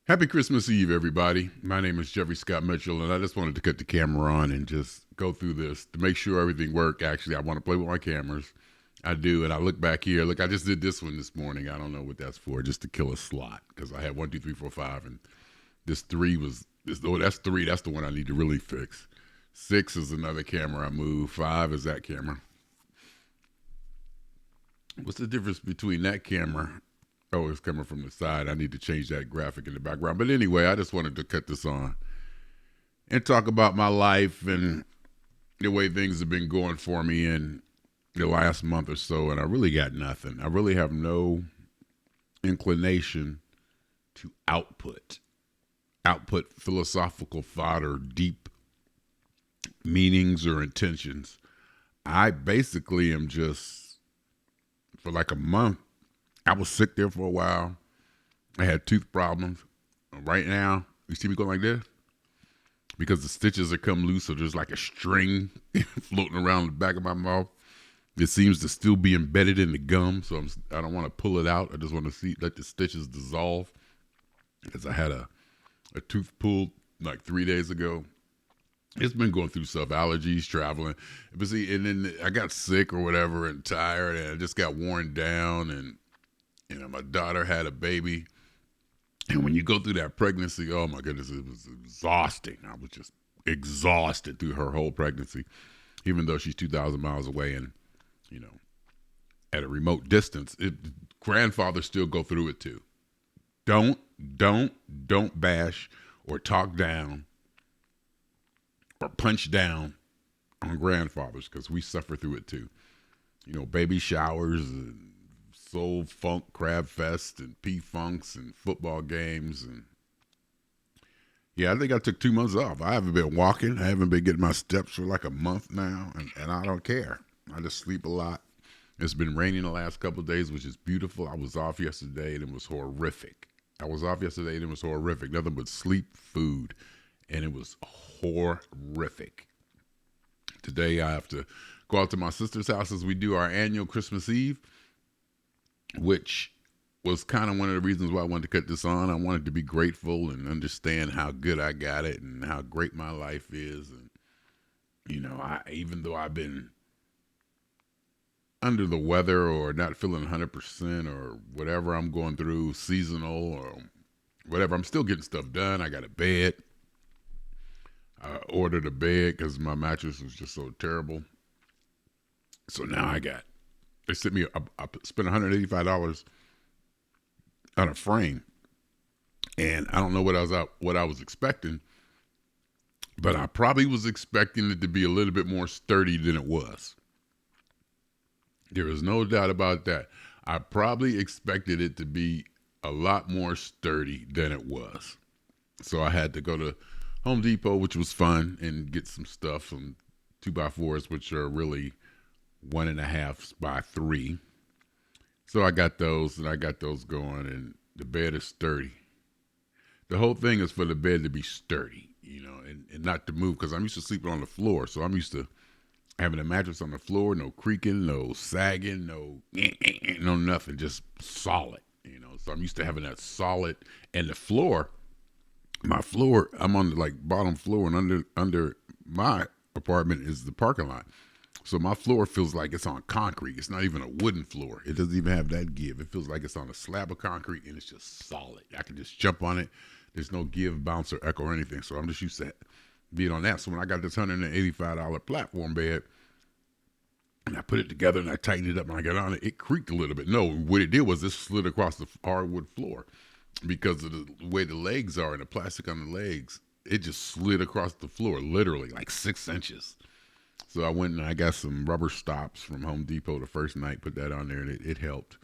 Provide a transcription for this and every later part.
Happy Christmas Eve, everybody. My name is Jeffery Scott Mitchell, and I just wanted to cut the camera on and just go through this to make sure everything worked. Actually, I want to play with my cameras. I do, and I look back here. Look, I just did this one this morning. I don't know what that's for, just to kill a slot because I had 1, 2, 3, 4, 5, and this 3 was this. Oh, that's 3. That's the one I need to really fix. 6 is another camera I move. 5 is that camera. What's the difference between that camera? Oh, it's coming from the side. I need to change that graphic in the background. But anyway, I just wanted to cut this on and talk about my life and the way things have been going for me in the last month or so. And I really got nothing. I really have no inclination to output philosophical thought or deep meanings or intentions. I basically am just, for like a month, I was sick there for a while. I had tooth problems. Right now, you see me going like this? Because the stitches have come loose, so there's like a string floating around the back of my mouth. It seems to still be embedded in the gum, so I don't want to pull it out. I just want to let the stitches dissolve. Because I had a tooth pulled like 3 days ago. It's been going through stuff, allergies, traveling. But see, and then I got sick or whatever and tired, and I just got worn down. And, my daughter had a baby. And when you go through that pregnancy, oh my goodness, it was exhausting. I was just exhausted through her whole pregnancy, even though she's 2,000 miles away and, at a remote distance. Grandfathers still go through it too. Don't bash or talk down or punch down on grandfathers because we suffer through it too. Baby showers and soul funk crab fest and p-funks and football games. And yeah, I think I took 2 months off. I haven't been walking. I haven't been getting my steps for like a month now, and I don't care. I just sleep a lot. It's been raining the last couple of days, which is beautiful. I was off yesterday and it was horrific. Nothing but sleep, food, and it was horrific. Today I have to go out to my sister's house as we do our annual Christmas Eve, which was kind of one of the reasons why I wanted to cut this on. I wanted to be grateful and understand how good I got it and how great my life is. And, even though I've been under the weather or not feeling 100% or whatever I'm going through, seasonal or whatever, I'm still getting stuff done. I got a bed. I ordered a bed because my mattress was just so terrible. So now they sent me, I spent $185 on a frame. And I don't know what I was expecting, but I probably was expecting it to be a little bit more sturdy than it was. There is no doubt about that. I probably expected it to be a lot more sturdy than it was. So I had to go to Home Depot, which was fun, and get some stuff, some 2x4s, which are really 1.5 by 3. So I got those, and I got those going, and the bed is sturdy. The whole thing is for the bed to be sturdy, and not to move, because I'm used to sleeping on the floor. So I'm used to having a mattress on the floor, no creaking, no sagging, no nothing, just solid, So I'm used to having that solid, and the floor, my floor, I'm on the bottom floor, and under my apartment is the parking lot. So my floor feels like it's on concrete. It's not even a wooden floor. It doesn't even have that give. It feels like it's on a slab of concrete, and it's just solid. I can just jump on it. There's no give, bounce, or echo or anything. So I'm just used to being on that. So when I got this $185 platform bed, and I put it together and I tightened it up and I got on it, it creaked a little bit. No, what it did was it slid across the hardwood floor because of the way the legs are and the plastic on the legs. It just slid across the floor, literally like 6 inches. So I went and I got some rubber stops from Home Depot the first night, put that on there, and it helped.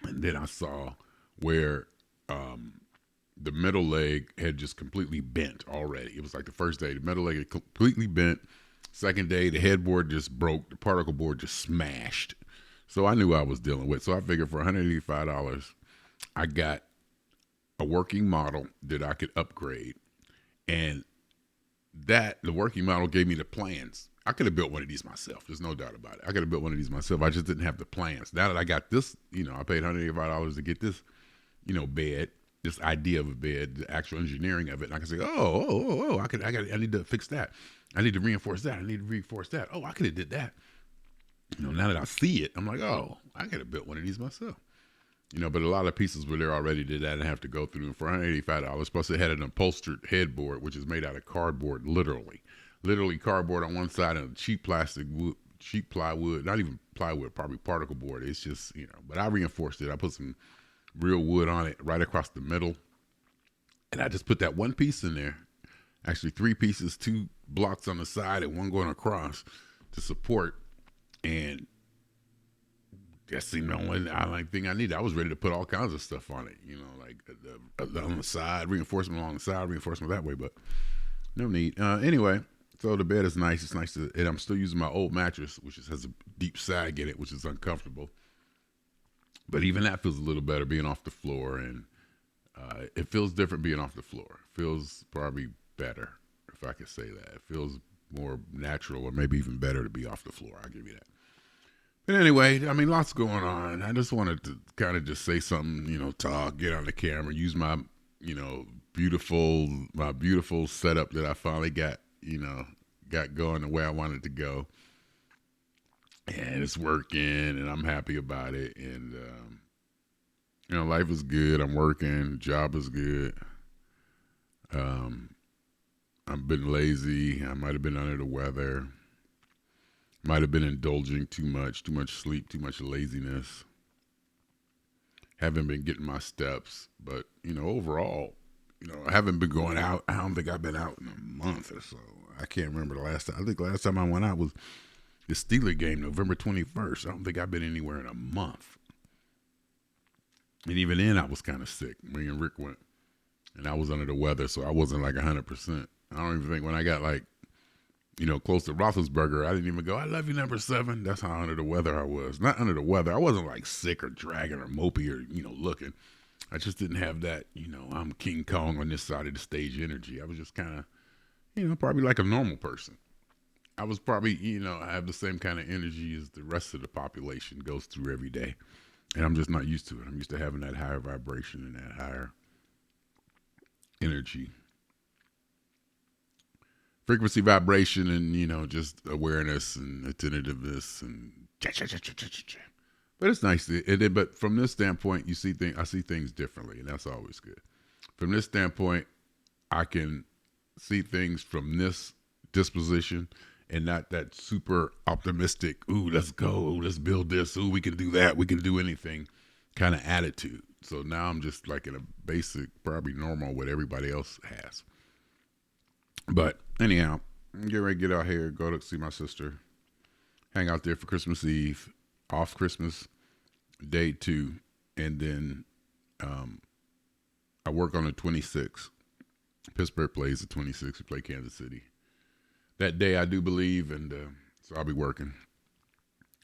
And then I saw where the middle leg had just completely bent already. It was like the first day, the middle leg had completely bent. Second day, the headboard just broke. The particle board just smashed. So I knew I was dealing with. So I figured for $185, I got a working model that I could upgrade. And the working model gave me the plans. I could have built one of these myself. There's no doubt about it. I could have built one of these myself. I just didn't have the plans. Now that I got this, I paid $185 to get this, bed. this idea of a bed, the actual engineering of it, and I can say, I need to fix that. I need to reinforce that. I need to reinforce that. Oh, I could have did that. Now that I see it, I'm like, oh, I could have built one of these myself. But a lot of pieces were there already did that and have to go through them for $185. Plus, it had an upholstered headboard, which is made out of cardboard, literally cardboard on one side and cheap plastic wood, cheap plywood, not even plywood, probably particle board. It's just, but I reinforced it. I put some real wood on it right across the middle, and I just put that one piece in there. Actually, three pieces, two blocks on the side and one going across to support. And that seemed the only thing I needed. I was ready to put all kinds of stuff on it, like on the side, reinforcement along the side, reinforcement that way, but no need. Anyway, so the bed is nice. It's nice and I'm still using my old mattress, which has a deep sag in it, which is uncomfortable. But even that feels a little better being off the floor, and it feels different being off the floor. It feels probably better, if I could say that. It feels more natural, or maybe even better to be off the floor. I'll give you that. But anyway, lots going on. I just wanted to kind of just say something, talk, get on the camera, use my, beautiful setup that I finally got going the way I wanted to go. And it's working, and I'm happy about it. And, life is good. I'm working. Job is good. I've been lazy. I might have been under the weather. Might have been indulging too much sleep, too much laziness. Haven't been getting my steps, but overall, I haven't been going out. I don't think I've been out in a month or so. I can't remember the last time. I think the last time I went out was the Steeler game, November 21st. I don't think I've been anywhere in a month. And even then, I was kind of sick. Me and Rick went, and I was under the weather, so I wasn't like 100%. I don't even think when I got close to Roethlisberger, I didn't even go, I love you, number 7. That's how under the weather I was. Not under the weather. I wasn't like sick or dragging or mopey or, looking. I just didn't have that, I'm King Kong on this side of the stage energy. I was just kind of, probably like a normal person. I was probably, I have the same kind of energy as the rest of the population goes through every day. And I'm just not used to it. I'm used to having that higher vibration and that higher energy. Frequency, vibration, and just awareness and attentiveness, and but it's nice. But from this standpoint, I see things differently, and that's always good. From this standpoint, I can see things from this disposition, and not that super optimistic. Ooh, let's go. Ooh, let's build this. Ooh, we can do that. We can do anything kind of attitude. So now I'm just like in a basic, probably normal what everybody else has. But anyhow, I'm getting ready to get out here, go to see my sister, hang out there for Christmas Eve, off Christmas Day 2, and then I work on the 26th. Pittsburgh plays the 26th. We play Kansas City. That day, I do believe, and so I'll be working.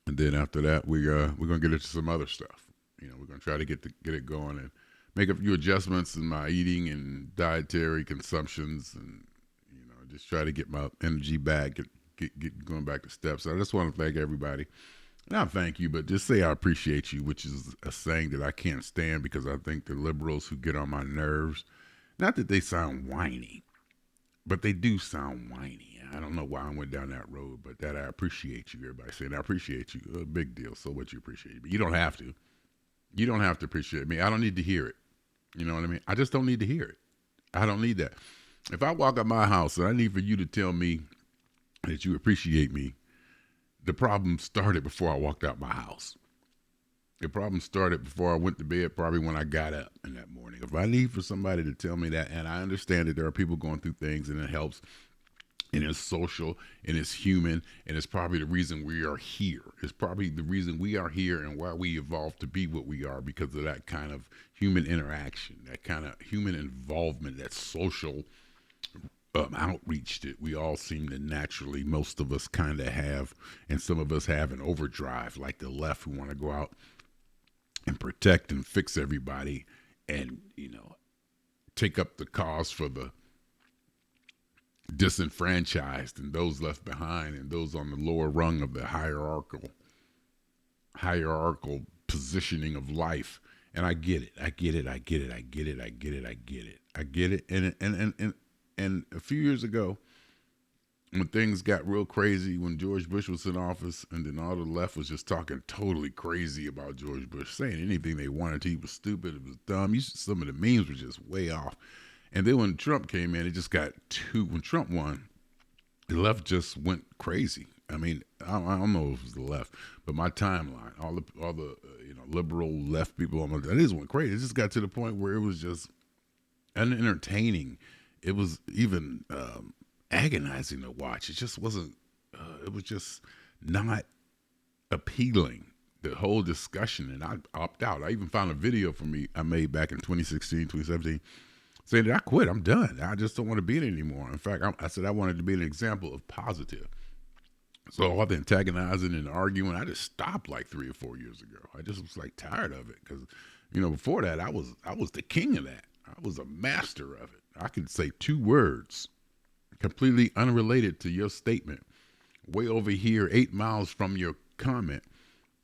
And then after that, we're gonna get into some other stuff. We're gonna try to get it going and make a few adjustments in my eating and dietary consumptions, and just try to get my energy back, get going back to steps. So I just want to thank everybody. Not thank you, but just say I appreciate you, which is a saying that I can't stand because I think the liberals who get on my nerves, not that they sound whiny, but they do sound whiny. I don't know why I went down that road, but that I appreciate you. Everybody saying I appreciate you. A big deal. So what, you appreciate me? You don't have to. You don't have to appreciate me. I don't need to hear it. You know what I mean? I just don't need to hear it. I don't need that. If I walk out my house and I need for you to tell me that you appreciate me, the problem started before I walked out my house. The problem started before I went to bed, probably when I got up in that morning. If I need for somebody to tell me that, and I understand that there are people going through things and it helps, and it's social, and it's human, and it's probably the reason we are here. It's probably the reason we are here and why we evolved to be what we are, because of that kind of human interaction, that kind of human involvement, that social outreach that we all seem to naturally, most of us kind of have, and some of us have an overdrive, like the left, who want to go out and protect and fix everybody, and take up the cause for the disenfranchised and those left behind and those on the lower rung of the hierarchical positioning of life. And I get it. I get it. I get it. I get it. I get it. I get it. I get it. And a few years ago, when things got real crazy, when George Bush was in office, and then all the left was just talking totally crazy about George Bush, saying anything they wanted to. He was stupid. It was dumb. Some of the memes were just way off. And then when Trump came in, it just got too. When Trump won, the left just went crazy. I mean, I don't know if it was the left, but my timeline, all the liberal left people, that just went crazy. It just got to the point where it was just unentertaining. It was even agonizing to watch. It just wasn't. It was just not appealing. The whole discussion, and I opt out. I even found a video for me I made back in 2016, 2017, saying that I quit. I'm done. I just don't want to be it anymore. In fact, I said I wanted to be an example of positive. So all the antagonizing and arguing, I just stopped like 3 or 4 years ago. I just was like tired of it because, before that I was the king of that. I was a master of it. I could say 2 words, completely unrelated to your statement, way over here, 8 miles from your comment,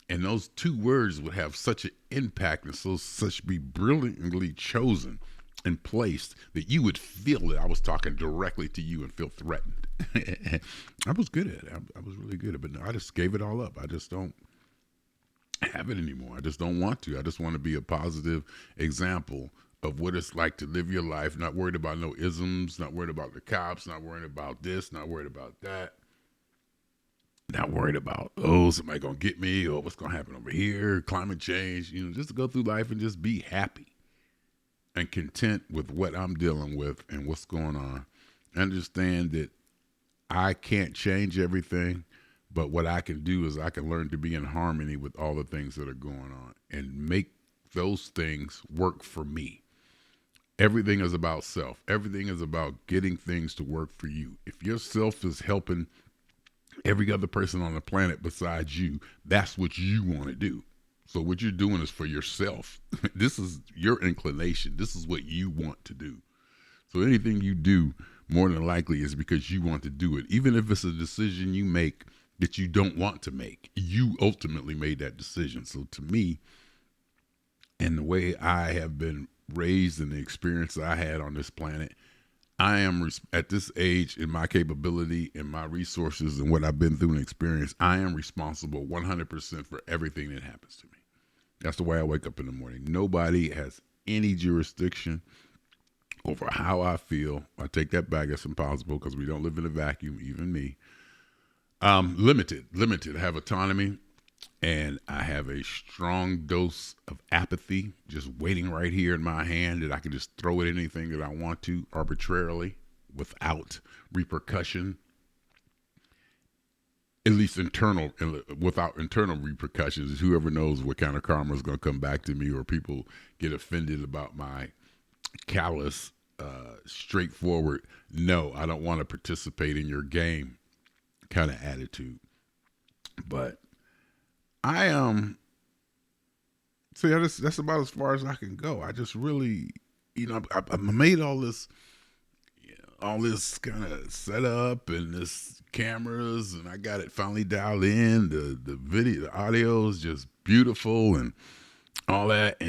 and those 2 words would have such an impact and such be brilliantly chosen and placed that you would feel that I was talking directly to you and feel threatened. I was good at it. I was really good at it, but no, I just gave it all up. I just don't have it anymore. I just don't want to. I just want to be a positive example of what it's like to live your life, not worried about no isms, not worried about the cops, not worried about this, not worried about that, not worried about, somebody gonna get me, or what's gonna happen over here, climate change, just to go through life and just be happy and content with what I'm dealing with and what's going on. Understand that I can't change everything, but what I can do is I can learn to be in harmony with all the things that are going on and make those things work for me. Everything is about self. Everything is about getting things to work for you. If your self is helping every other person on the planet besides you, that's what you want to do. So what you're doing is for yourself. This is your inclination. This is what you want to do. So anything you do, more than likely, is because you want to do it. Even if it's a decision you make that you don't want to make, you ultimately made that decision. So to me, and the way I have been raised and the experience I had on this planet, I am, at this age, in my capability and my resources and what I've been through and experienced, I am responsible 100% for everything that happens to me. That's the way I wake up in the morning. Nobody has any jurisdiction over how I feel. I take that back. It's impossible because we don't live in a vacuum, even me. Limited. I have autonomy, and I have a strong dose of apathy just waiting right here in my hand that I can just throw at anything that I want to arbitrarily without repercussion. At least without internal repercussions. Whoever knows what kind of karma is going to come back to me, or people get offended about my callous, straightforward, no, I don't want to participate in your game kind of attitude. But I see, that's about as far as I can go. I just really, I made all this kind of setup and this cameras, and I got it finally dialed in. The video, the audio is just beautiful and all that,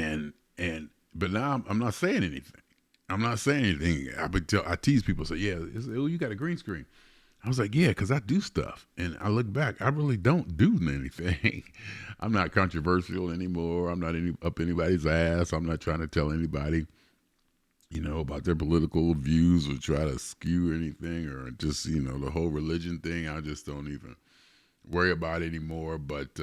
but now I'm not saying anything. I tease people, say, yeah, you got a green screen. I was like, yeah, because I do stuff. And I look back, I really don't do anything. I'm not controversial anymore. I'm not up anybody's ass. I'm not trying to tell anybody, about their political views or try to skew anything, or just, the whole religion thing. I just don't even worry about it anymore. But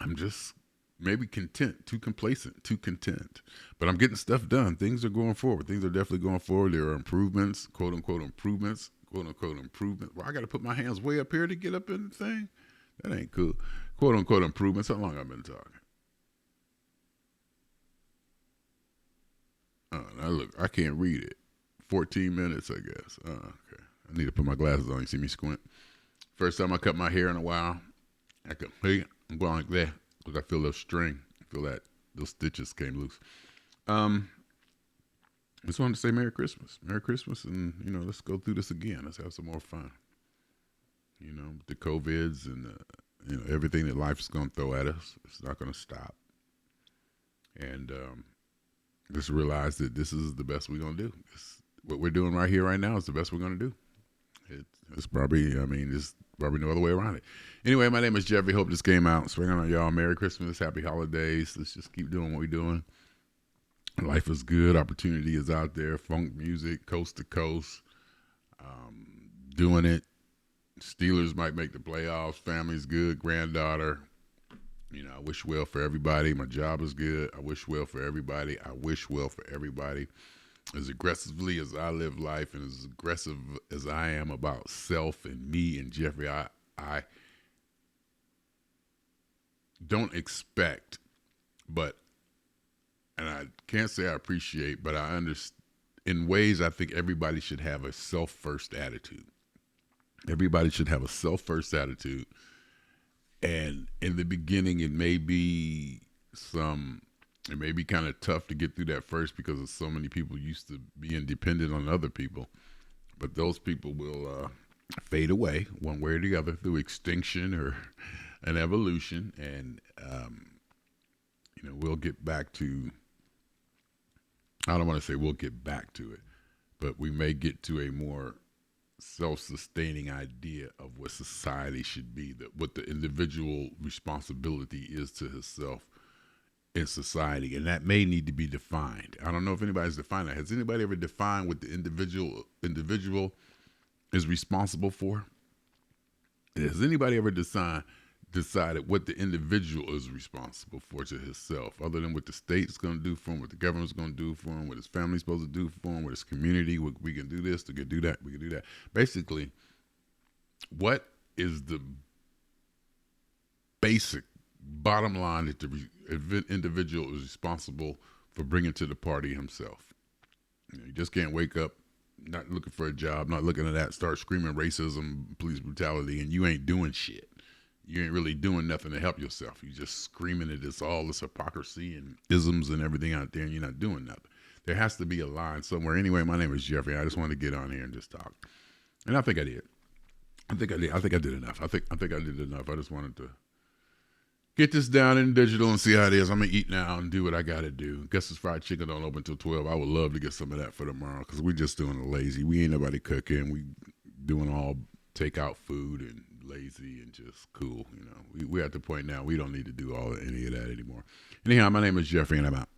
I'm just maybe too complacent, too content. But I'm getting stuff done. Things are going forward. Things are definitely going forward. There are improvements, quote unquote improvements, quote unquote improvements. Well, I got to put my hands way up here to get up in the thing. That ain't cool. Quote unquote improvements. How long I've been talking? Now look, I can't read it. 14 minutes, I guess. Okay. I need to put my glasses on. You see me squint? First time I cut my hair in a while. I'm going like that because I feel the string. I feel that those stitches came loose. I just wanted to say Merry Christmas. Merry Christmas, and, let's go through this again. Let's have some more fun. The COVIDs and, everything that life's going to throw at us. It's not going to stop. and just realize that this is the best we're gonna do. What we're doing right here, right now, is the best we're gonna do. It's probably, I mean, there's probably no other way around it. Anyway, my name is Jeffrey. Hope this came out. Swinging on y'all. Merry Christmas, Happy Holidays. Let's just keep doing what we're doing. Life is good. Opportunity is out there. Funk music, coast to coast. Doing it. Steelers might make the playoffs. Family's good. Granddaughter. I wish well for everybody. My job is good. I wish well for everybody. I wish well for everybody. As aggressively as I live life and as aggressive as I am about self and me and Jeffrey, I don't expect, and I can't say I appreciate, but I understand. In ways, I think everybody should have a self-first attitude. Everybody should have a self-first attitude. And in the beginning, it may be kind of tough to get through that first because of so many people used to being dependent on other people. But those people will fade away one way or the other through extinction or an evolution. And, we'll get back to, I don't want to say we'll get back to it, but we may get to a more self-sustaining idea of what society should be, that what the individual responsibility is to himself in society, and that may need to be defined. I don't know if anybody's defined that. Has anybody ever defined what the individual is responsible for? Has anybody ever decided what the individual is responsible for to himself, other than what the state's going to do for him, what the government's going to do for him, what his family's supposed to do for him, what his community, what we can do this, we can do that, we can do that. Basically, what is the basic bottom line that the individual is responsible for bringing to the party himself? You just can't wake up not looking for a job, not looking at that, start screaming racism, police brutality, and you ain't doing shit. You ain't really doing nothing to help yourself. You just screaming at this all this hypocrisy and isms and everything out there, and you're not doing nothing. There has to be a line somewhere. Anyway, my name is Jeffrey. I just wanted to get on here and just talk, and I think I did. I think I did enough. I think I did enough. I just wanted to get this down in digital and see how it is. I'm gonna eat now and do what I gotta do. Guess this fried chicken don't open until 12. I would love to get some of that for tomorrow because we just doing it lazy. We ain't nobody cooking. We doing all takeout food and lazy and just cool. We're at the point now we don't need to do any of that anymore. Anyhow, my name is Jeffrey and I'm out.